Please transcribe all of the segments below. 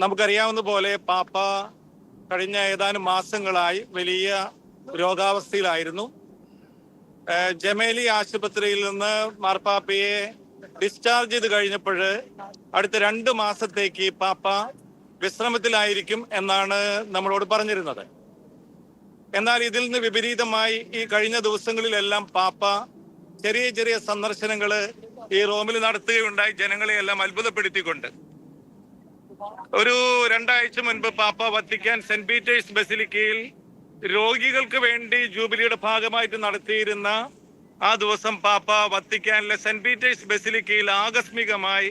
നമുക്കറിയാവുന്ന പോലെ പാപ്പ കഴിഞ്ഞ ഏതാനും മാസങ്ങളായി വലിയ രോഗാവസ്ഥയിലായിരുന്നു. ജമേലി ആശുപത്രിയിൽ നിന്ന് മാർപ്പാപ്പയെ ഡിസ്ചാർജ് ചെയ്ത് കഴിഞ്ഞപ്പോൾ അടുത്ത 2 മാസത്തേക്ക് പാപ്പ വിശ്രമത്തിലായിരിക്കും എന്നാണ് നമ്മളോട് പറഞ്ഞിരുന്നത്. എന്നാൽ ഇതിൽ നിന്ന് വിപരീതമായി ഈ കഴിഞ്ഞ ദിവസങ്ങളിലെല്ലാം പാപ്പ ചെറിയ ചെറിയ സന്ദർശനങ്ങൾ ഈ റോമിൽ നടത്തുകയുണ്ടായി, ജനങ്ങളെ എല്ലാം അത്ഭുതപ്പെടുത്തിക്കൊണ്ട്. ഒരു 2 ആഴ്ച മുൻപ് പാപ്പ വത്തിക്കാൻ സെന്റ് പീറ്റേഴ്സ് ബസിലിക്കയിൽ രോഗികൾക്ക് വേണ്ടി ജൂബിലിയുടെ ഭാഗമായിട്ട് നടത്തിയിരുന്ന ആ ദിവസം പാപ്പ വത്തിക്കാനിലെ സെന്റ് പീറ്റേഴ്സ് ബസിലിക്കയിൽ ആകസ്മികമായി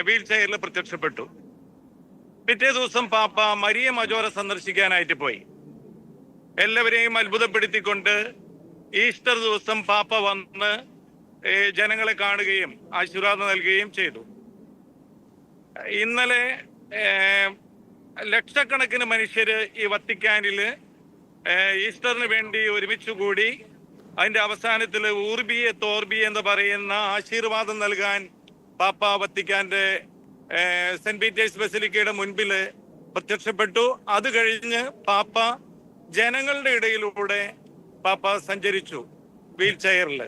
വീൽ ചെയറിൽ പ്രത്യക്ഷപ്പെട്ടു. പിറ്റേ ദിവസം പാപ്പ മരിയ മജോറ സന്ദർശിക്കാനായിട്ട് പോയി. എല്ലാവരെയും അത്ഭുതപ്പെടുത്തിക്കൊണ്ട് ഈസ്റ്റർ ദിവസം പാപ്പ വന്ന് ജനങ്ങളെ കാണുകയും ആശീർവാദം നൽകുകയും ചെയ്തു. ഇന്നലെ ലക്ഷക്കണക്കിന് മനുഷ്യര് ഈ വത്തിക്കാനില് ഈസ്റ്ററിന് വേണ്ടി ഒരുമിച്ച് കൂടി അതിന്റെ അവസാനത്തിൽ ഊർബിയെ തോർബിയെ എന്ന് പറയുന്ന ആശീർവാദം നൽകാൻ പാപ്പ വത്തിക്കാന്റെ സെന്റ് പീറ്റേഴ്സ് ബസിലിക്കയുടെ മുൻപിൽ പ്രത്യക്ഷപ്പെട്ടു. അത് കഴിഞ്ഞ് പാപ്പ ജനങ്ങളുടെ ഇടയിലൂടെ പാപ്പ സഞ്ചരിച്ചു വീൽ ചെയറിൽ.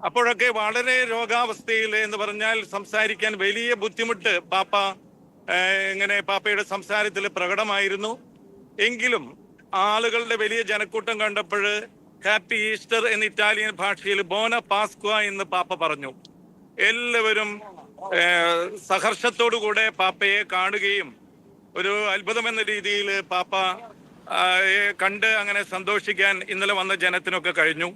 അപ്പോഴൊക്കെ വളരെ രോഗാവസ്ഥയിൽ എന്ന് പറഞ്ഞാൽ സംസാരിക്കാൻ വലിയ ബുദ്ധിമുട്ട് പാപ്പയുടെ സംസാരത്തിൽ പ്രകടമായിരുന്നു. എങ്കിലും ആളുകളുടെ വലിയ ജനക്കൂട്ടം കണ്ടപ്പോൾ ഹാപ്പി ഈസ്റ്റർ എന്ന് ഇറ്റാലിയൻ ഭാഷയിൽ ബോന പാസ്ക്വ എന്ന് പാപ്പ പറഞ്ഞു. എല്ലാവരും സഹർഷത്തോടുകൂടെ പാപ്പയെ കാണുകയും ഒരു അത്ഭുതം എന്ന രീതിയിൽ പാപ്പ കണ്ട് അങ്ങനെ സന്തോഷിക്കാൻ ഇന്നലെ വന്ന ജനത്തിനൊക്കെ കഴിഞ്ഞു.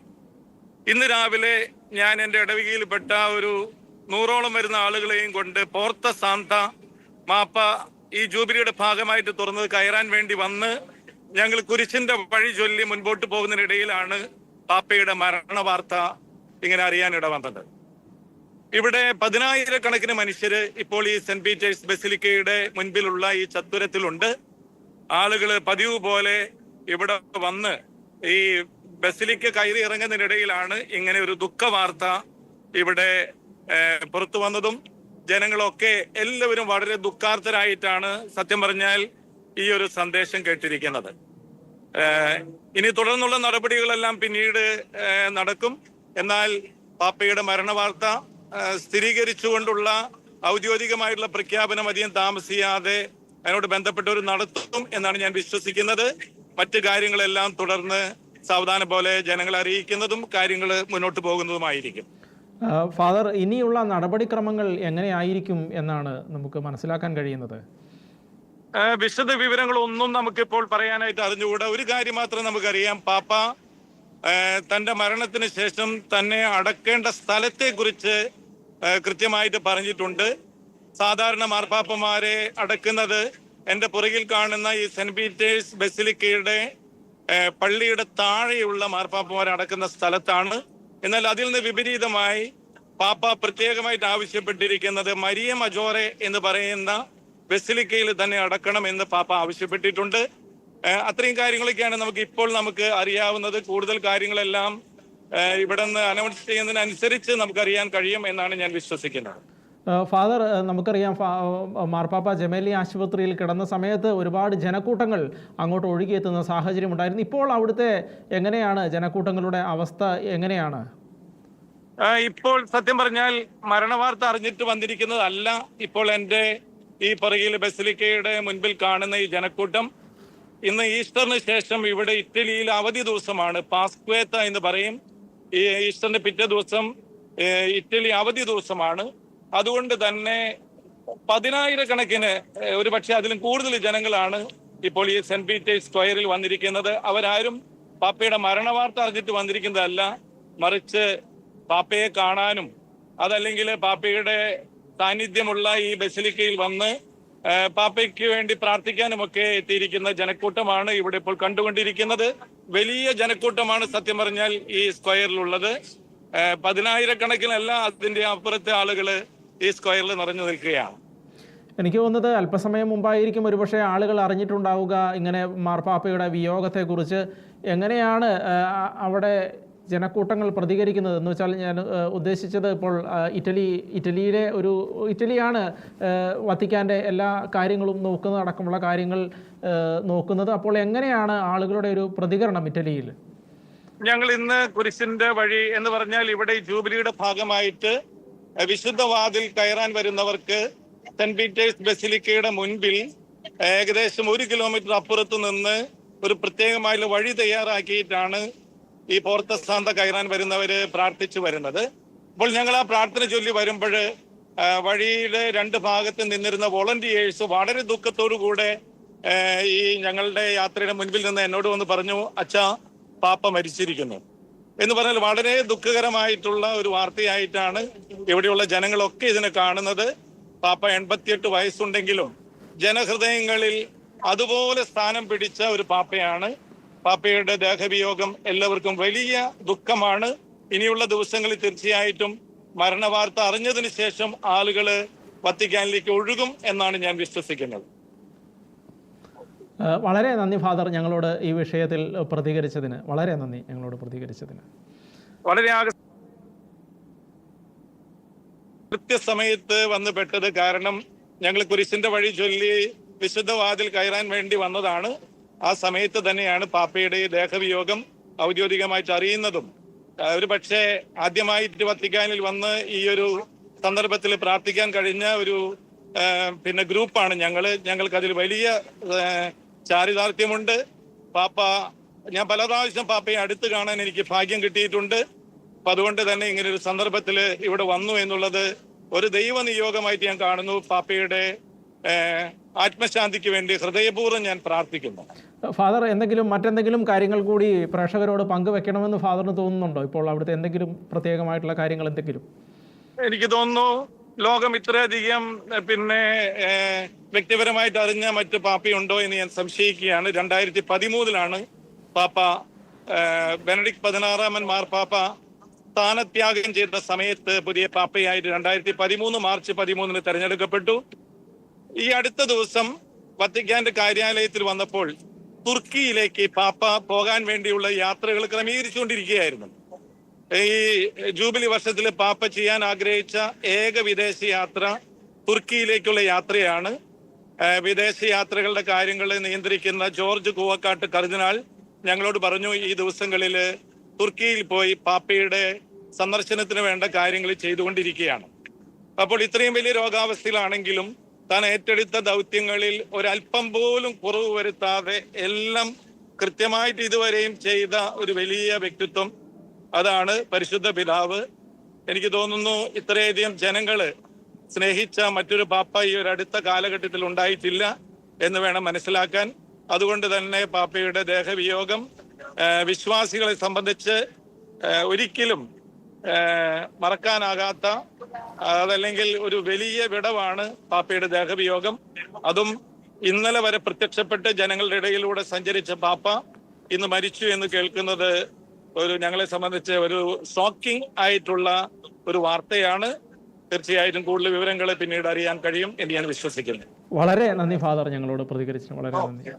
ഇന്ന് രാവിലെ ഞാൻ എൻ്റെ ഇടവകയിൽപ്പെട്ട ഒരു 100ഓളം വരുന്ന ആളുകളെയും കൊണ്ട് പോർത്ത സാന്ത മാപ്പ ഈ ജൂബിലിയുടെ ഭാഗമായിട്ട് തുറന്നത് കയറാൻ വേണ്ടി വന്ന് ഞങ്ങൾ കുരിശിന്റെ വഴി ചൊല്ലി മുൻപോട്ട് പോകുന്നതിനിടയിലാണ് പാപ്പയുടെ മരണ വാർത്ത ഇങ്ങനെ അറിയാനിട വന്നത്. ഇവിടെ 10,000-കണക്കിന് മനുഷ്യര് ഇപ്പോൾ ഈ സെന്റ് പീറ്റേഴ്സ് ബസിലിക്കയുടെ മുൻപിലുള്ള ഈ ചത്തുരത്തിലുണ്ട്. ആളുകള് പതിവ് പോലെ ഇവിടെ വന്ന് ഈ ബസിലിക്ക കയറി ഇറങ്ങുന്നതിനിടയിലാണ് ഇങ്ങനെ ഒരു ദുഃഖ വാർത്ത ഇവിടെ പുറത്തു വന്നതും ജനങ്ങളൊക്കെ എല്ലാവരും വളരെ ദുഃഖാർത്തരായിട്ടാണ് സത്യം പറഞ്ഞാൽ ഈ ഒരു സന്ദേശം കേട്ടിരിക്കുന്നത്. ഇനി തുടർന്നുള്ള നടപടികളെല്ലാം പിന്നീട് നടക്കും. എന്നാൽ പാപ്പയുടെ മരണവാർത്ത സ്ഥിരീകരിച്ചുകൊണ്ടുള്ള ഔദ്യോഗികമായിട്ടുള്ള പ്രഖ്യാപനം അധികം താമസിയാതെ അതിനോട് ബന്ധപ്പെട്ടവർ നടത്തും എന്നാണ് ഞാൻ വിശ്വസിക്കുന്നത്. മറ്റു കാര്യങ്ങളെല്ലാം തുടർന്ന് സാവധാനം പോലെ ജനങ്ങളെ അറിയിക്കുന്നതും കാര്യങ്ങൾ മുന്നോട്ട് പോകുന്നതുമായിരിക്കും. ഫാദർ, ഇനിയുള്ള നടപടിക്രമങ്ങൾ എങ്ങനെയായിരിക്കും എന്നാണ് നമുക്ക് മനസ്സിലാക്കാൻ കഴിയുന്നത്? വിശദ വിവരങ്ങളൊന്നും നമുക്കിപ്പോൾ പറയാനായിട്ട് അറിഞ്ഞുകൂടാ. ഒരു കാര്യം മാത്രം നമുക്കറിയാം, പാപ്പ തന്റെ മരണത്തിന് ശേഷം തന്നെ അടക്കേണ്ട സ്ഥലത്തെ കുറിച്ച് കൃത്യമായിട്ട് പറഞ്ഞിട്ടുണ്ട്. സാധാരണ മാർപ്പാപ്പമാരെ അടക്കുന്നത് എൻ്റെ പുറകിൽ കാണുന്ന ഈ സെന്റ് പീറ്റേഴ്സ് ബസിലിക്കയുടെ പള്ളിയുടെ താഴെയുള്ള മാർപ്പാപ്പമാരെ അടക്കുന്ന സ്ഥലത്താണ്. എന്നാൽ അതിൽ നിന്ന് വിപരീതമായി പാപ്പ പ്രത്യേകമായിട്ട് ആവശ്യപ്പെട്ടിരിക്കുന്നത് മരിയ മജോറെ എന്ന് പറയുന്ന ബസിലിക്കയിൽ തന്നെ അടക്കണം എന്ന് പാപ്പ ആവശ്യപ്പെട്ടിട്ടുണ്ട്. അത്രയും കാര്യങ്ങളൊക്കെയാണ് നമുക്ക് അറിയാവുന്നത്. കൂടുതൽ കാര്യങ്ങളെല്ലാം ഇവിടെ നിന്ന് അനൗൺസ് ചെയ്യുന്നതിനനുസരിച്ച് നമുക്കറിയാൻ കഴിയും എന്നാണ് ഞാൻ വിശ്വസിക്കുന്നത്. ഫാദർ, നമുക്കറിയാം മാർപ്പാപ്പ ജമേലി ആശുപത്രിയിൽ കിടന്ന സമയത്ത് ഒരുപാട് ജനക്കൂട്ടങ്ങൾ അങ്ങോട്ട് ഒഴുകിയെത്തുന്ന സാഹചര്യം ഉണ്ടായിരുന്നു. ഇപ്പോൾ അവിടുത്തെ എങ്ങനെയാണ് ജനക്കൂട്ടങ്ങളുടെ അവസ്ഥ എങ്ങനെയാണ്? ഇപ്പോൾ സത്യം പറഞ്ഞാൽ മരണവാർത്ത അറിഞ്ഞിട്ട് വന്നിരിക്കുന്നതല്ല. ഇപ്പോൾ എൻ്റെ ഈ പുറകിൽ ബസിലിക്കയുടെ മുൻപിൽ കാണുന്ന ഈ ജനക്കൂട്ടം ഇന്ന് ഈസ്റ്ററിന് ശേഷം ഇവിടെ ഇറ്റലിയിൽ അവധി ദിവസമാണ്. പാസ്ക്വേത്ത എന്ന് പറയും. ഈ ഈസ്റ്ററിന്റെ പിറ്റേ ദിവസം ഇറ്റലി അവധി ദിവസമാണ്. അതുകൊണ്ട് തന്നെ 10,000-കണക്കിന് ഒരു പക്ഷെ അതിലും കൂടുതൽ ജനങ്ങളാണ് ഇപ്പോൾ ഈ സെന്റ് പീറ്റേഴ്സ് സ്ക്വയറിൽ വന്നിരിക്കുന്നത്. അവരാരും പാപ്പയുടെ മരണവാർത്ത അറിഞ്ഞിട്ട് വന്നിരിക്കുന്നതല്ല, മറിച്ച് പാപ്പയെ കാണാനും അതല്ലെങ്കിൽ പാപ്പയുടെ സാന്നിധ്യമുള്ള ഈ ബസിലിക്കയിൽ വന്ന് പാപ്പയ്ക്ക് വേണ്ടി പ്രാർത്ഥിക്കാനും ഒക്കെ എത്തിയിരിക്കുന്ന ജനക്കൂട്ടമാണ് ഇവിടെ ഇപ്പോൾ കണ്ടുകൊണ്ടിരിക്കുന്നത്. വലിയ ജനക്കൂട്ടമാണ് സത്യം പറഞ്ഞാൽ ഈ സ്ക്വയറിലുള്ളത്. 10,000-കണക്കിനല്ല, അതിന്റെ അപ്പുറത്തെ ആളുകള് ഈ സ്ക്വയറിൽ നിറഞ്ഞു നിൽക്കുകയാണ്. എനിക്ക് തോന്നുന്നത് അല്പസമയം മുമ്പായിരിക്കും ഒരുപക്ഷെ ആളുകൾ അറിഞ്ഞിട്ടുണ്ടാവുക ഇങ്ങനെ മാർപ്പാപ്പയുടെ വിയോഗത്തെക്കുറിച്ച്. എങ്ങനെയാണ് അവിടെ ജനക്കൂട്ടങ്ങൾ പ്രതികരിക്കുന്നത്? എന്ന് വെച്ചാൽ ഞാൻ ഉദ്ദേശിച്ചത് ഇപ്പോൾ ഇറ്റലിയാണ് വത്തിക്കാൻ്റെ എല്ലാ കാര്യങ്ങളും നോക്കുന്നത്, അടക്കമുള്ള കാര്യങ്ങൾ നോക്കുന്നത്. അപ്പോൾ എങ്ങനെയാണ് ആളുകളുടെ ഒരു പ്രതികരണം ഇറ്റലിയിൽ? ഞങ്ങൾ ഇന്ന് കുരിശിന്റെ വഴി എന്ന് പറഞ്ഞാൽ ഇവിടെ ജൂബിലിയുടെ ഭാഗമായിട്ട് വിശുദ്ധ വാതിൽ കയറാൻ വരുന്നവർക്ക് സെന്റ് പീറ്റേഴ്സ് ബസിലിക്കയുടെ മുൻപിൽ ഏകദേശം 1 കിലോമീറ്റർ അപ്പുറത്ത് നിന്ന് ഒരു പ്രത്യേകമായ വഴി തയ്യാറാക്കിയിട്ടാണ് ഈ പോർത്ത സാന്ത കയറാൻ വരുന്നവര് പ്രാർത്ഥിച്ചു വരുന്നത്. അപ്പോൾ ഞങ്ങൾ ആ പ്രാർത്ഥന ചൊല്ലി വരുമ്പോൾ വഴിയിലെ 2 ഭാഗത്ത് നിന്നിരുന്ന വോളണ്ടിയേഴ്സ് വളരെ ദുഃഖത്തോടു കൂടെ ഈ ഞങ്ങളുടെ യാത്രയുടെ മുൻപിൽ നിന്ന് എന്നോട് വന്ന് പറഞ്ഞു, അച്ഛാ, പാപ്പ മരിച്ചിരിക്കുന്നു എന്ന് പറഞ്ഞാൽ വളരെ ദുഃഖകരമായിട്ടുള്ള ഒരു വാർത്തയായിട്ടാണ് ഇവിടെയുള്ള ജനങ്ങളൊക്കെ ഇതിനെ കാണുന്നത്. പാപ്പ 88 വയസ്സുണ്ടെങ്കിലും ജനഹൃദയങ്ങളിൽ അതുപോലെ സ്ഥാനം പിടിച്ച ഒരു പാപ്പയാണ്. പാപ്പയുടെ ദേഹവിയോഗം എല്ലാവർക്കും വലിയ ദുഃഖമാണ്. ഇനിയുള്ള ദിവസങ്ങളിൽ തീർച്ചയായിട്ടും മരണവാർത്ത അറിഞ്ഞതിന് ശേഷം ആളുകള് വത്തിക്കാനിലേക്ക് ഒഴുകും എന്നാണ് ഞാൻ വിശ്വസിക്കുന്നത്. വളരെ നന്ദി ഫാദർ, ഞങ്ങളോട് ഈ വിഷയത്തിൽ പ്രതികരിച്ചതിന്. വളരെ നന്ദി ഞങ്ങളോട് പ്രതികരിച്ചതിന്. വളരെ കൃത്യസമയത്ത് വന്ന് പെട്ടത്. കാരണം ഞങ്ങൾ കുരിശിന്റെ വഴി ചൊല്ലി വിശുദ്ധ വാതിൽ കയറാൻ വേണ്ടി വന്നതാണ്. ആ സമയത്ത് തന്നെയാണ് പാപ്പയുടെ ദേഹവിയോഗം ഔദ്യോഗികമായിട്ട് അറിയുന്നതും. ഒരു പക്ഷേ ആദ്യമായിട്ട് വത്തിക്കാനിൽ വന്ന് ഈ ഒരു സന്ദർഭത്തിൽ പ്രാർത്ഥിക്കാൻ കഴിഞ്ഞ ഒരു ഗ്രൂപ്പാണ് ഞങ്ങൾക്ക് അതിൽ വലിയ ചാരിതാർത്ഥ്യമുണ്ട്. ഞാൻ പല പ്രാവശ്യം പാപ്പയെ അടുത്ത് കാണാൻ എനിക്ക് ഭാഗ്യം കിട്ടിയിട്ടുണ്ട്. അപ്പൊ അതുകൊണ്ട് തന്നെ ഇങ്ങനെ ഒരു സന്ദർഭത്തിൽ ഇവിടെ വന്നു എന്നുള്ളത് ഒരു ദൈവ നിയോഗമായിട്ട് ഞാൻ കാണുന്നു. പാപ്പയുടെ ആത്മശാന്തിക്ക് വേണ്ടി ഹൃദയപൂർവ്വം ഞാൻ പ്രാർത്ഥിക്കുന്നു. ഫാദർ, മറ്റെന്തെങ്കിലും കാര്യങ്ങൾ കൂടി പ്രേക്ഷകരോട് പങ്കുവെക്കണമെന്ന് ഫാദറിന് തോന്നുന്നുണ്ടോ? ഇപ്പോൾ അവിടുത്തെ എന്തെങ്കിലും പ്രത്യേകമായിട്ടുള്ള കാര്യങ്ങൾ എന്തെങ്കിലും? എനിക്ക് തോന്നുന്നു ലോകം ഇത്രയധികം വ്യക്തിപരമായിട്ട് അറിഞ്ഞ മറ്റു പാപ്പയുണ്ടോ എന്ന് ഞാൻ സംശയിക്കുകയാണ്. 2013 പാപ്പ ബെനഡിക്ട് 16 മാർപ്പാപ്പ സ്ഥാനത്യാഗം ചെയ്ത സമയത്ത് പുതിയ പാപ്പയായിട്ട് 2013 മാർച്ച് 13 തെരഞ്ഞെടുക്കപ്പെട്ടു. ഈ അടുത്ത ദിവസം വത്തിക്കാന്റെ കാര്യാലയത്തിൽ വന്നപ്പോൾ തുർക്കിയിലേക്ക് പാപ്പ പോകാൻ വേണ്ടിയുള്ള യാത്രകൾ ക്രമീകരിച്ചുകൊണ്ടിരിക്കുകയായിരുന്നു. ഈ ജൂബിലി വർഷത്തിൽ പാപ്പ ചെയ്യാൻ ആഗ്രഹിച്ച ഏക വിദേശ യാത്ര തുർക്കിയിലേക്കുള്ള യാത്രയാണ്. വിദേശ യാത്രകളുടെ കാര്യങ്ങൾ നിയന്ത്രിക്കുന്ന ജോർജ് കൂവക്കാട്ട് കർദിനാൾ ഞങ്ങളോട് പറഞ്ഞു, ഈ ദിവസങ്ങളിൽ തുർക്കിയിൽ പോയി പാപ്പയുടെ സന്ദർശനത്തിന് വേണ്ട കാര്യങ്ങൾ ചെയ്തുകൊണ്ടിരിക്കുകയാണ്. അപ്പോൾ ഇത്രയും വലിയ രോഗാവസ്ഥയിലാണെങ്കിലും താൻ ഏറ്റെടുത്ത ദൗത്യങ്ങളിൽ ഒരല്പം പോലും കുറവ് വരുത്താതെ എല്ലാം കൃത്യമായിട്ട് ഇതുവരെയും ചെയ്ത ഒരു വലിയ വ്യക്തിത്വം, അതാണ് പരിശുദ്ധ പിതാവ്. എനിക്ക് തോന്നുന്നു ഇത്രയധികം ജനങ്ങള് സ്നേഹിച്ച മറ്റൊരു പാപ്പ ഈ ഒരു അടുത്ത കാലഘട്ടത്തിൽ ഉണ്ടായിട്ടില്ല എന്ന് വേണം മനസ്സിലാക്കാൻ. അതുകൊണ്ട് തന്നെ പാപ്പയുടെ ദേഹവിയോഗം വിശ്വാസികളെ സംബന്ധിച്ച് ഒരിക്കലും മറക്കാനാകാത്ത, അതല്ലെങ്കിൽ ഒരു വലിയ വിടവാണ് പാപ്പയുടെ ദേഹവിയോഗം. അതും ഇന്നലെ വരെ പ്രത്യക്ഷപ്പെട്ട് ജനങ്ങളുടെ ഇടയിലൂടെ സഞ്ചരിച്ച പാപ്പ ഇന്ന് മരിച്ചു എന്ന് കേൾക്കുന്നത് ഞങ്ങളെ സംബന്ധിച്ച് ഒരു ഷോക്കിംഗ് ആയിട്ടുള്ള ഒരു വാർത്തയാണ്. തീർച്ചയായിട്ടും കൂടുതൽ വിവരങ്ങൾ പിന്നീട് അറിയാൻ കഴിയും എന്ന് ഞാൻ വിശ്വസിക്കുന്നു. വളരെ നന്ദി ഫാദർ, ഞങ്ങളോട് പ്രതികരിച്ചു. വളരെ നന്ദി.